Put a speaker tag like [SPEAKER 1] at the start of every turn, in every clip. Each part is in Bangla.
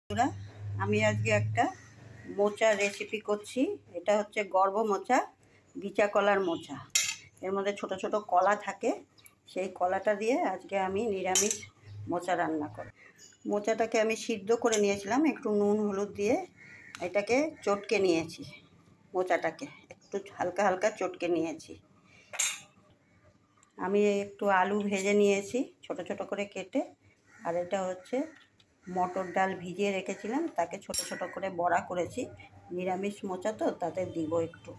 [SPEAKER 1] বন্ধুরা, আমি আজকে একটা মোচা রেসিপি করছি। এটা হচ্ছে গর্ভ মোচা, বিচা কলার মোচা। এর মধ্যে ছোট ছোট কলা থাকে, সেই কলাটা দিয়ে আজকে আমি নিরামিষ মোচা রান্না করব। মোচাটাকে আমি সিদ্ধ করে নিয়েছিলাম একটু নুন হলুদ দিয়ে। এটাকে চটকে নিয়েছি, মোচাটাকে একটু হালকা হালকা চটকে নিয়েছি। আমি একটু আলু ভেজে নিয়েছি ছোট ছোট করে কেটে। আর এটা হচ্ছে মটর ডাল ভিজিয়ে রেখেছিলাম, তাকে ছোট ছোট করে বড়া করেছি। নিরামিষ মোচা তো, তাতে দিব একটু,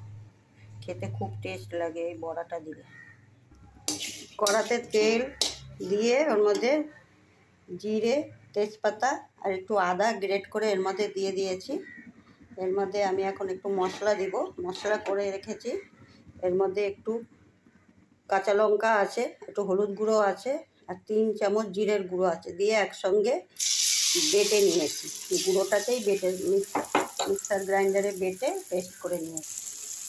[SPEAKER 1] খেতে খুব টেস্ট লাগে এই বড়াটা দিলে। কড়াতে তেল দিয়ে ওর মধ্যে জিরে, তেজপাতা আর একটু আদা গ্রেট করে এর মধ্যে দিয়ে দিয়েছি। এর মধ্যে আমি এখন একটু মশলা দিব, মশলা করে রেখেছি। এর মধ্যে একটু কাঁচা লঙ্কা আছে, একটু হলুদ গুঁড়ো আছে, আর 3 চামচ জিরের গুঁড়ো আছে, দিয়ে একসঙ্গে বেটে নিয়েছি। গুঁড়োটাকেই বেটে মিক্সার গ্রাইন্ডারে বেটে পেস্ট করে নিয়েছি।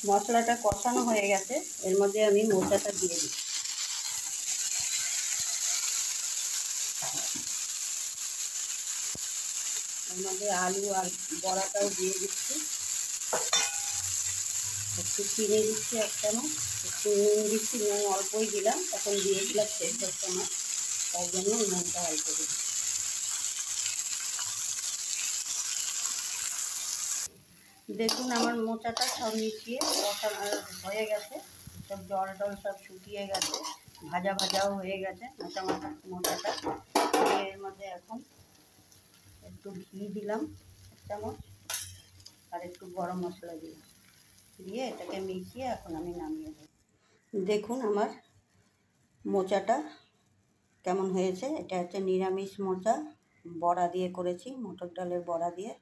[SPEAKER 1] মশলাটা কষানো হয়ে গেছে, এর মধ্যে আমি মোচাটা দিয়ে দিই। এর মধ্যে আলু আর বড়াটাও দিয়ে দিচ্ছি। একটু চিনি দিচ্ছি 1 চামচ, একটু নুন দিচ্ছি, নুন অল্পই দিলাম, তখন দিয়েছিলাম শেষের সময়, তার জন্য নুনটা অল্প দিচ্ছি। দেখুন আমার মোচাটা সব মিশিয়ে কষানো হয়ে গেছে, সব জল টল সব শুকিয়ে গেছে, ভাজা ভাজাও হয়ে গেছে মোচাটা। এর মধ্যে এখন একটু ঘি দিলাম 1 চামচ, আর একটু গরম মশলা দিলাম, দিয়ে এটাকে মিশিয়ে এখন আমি নামিয়ে দেব। দেখুন আমার মোচাটা কেমন হয়েছে। এটা হচ্ছে নিরামিষ মোচা, বড়া দিয়ে করেছি, মটর ডালের বড়া দিয়ে।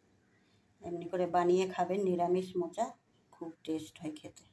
[SPEAKER 1] এমনি করে বানিয়ে খাবেন নিরামিষ মোচা, খুব টেস্ট হয় খেতে।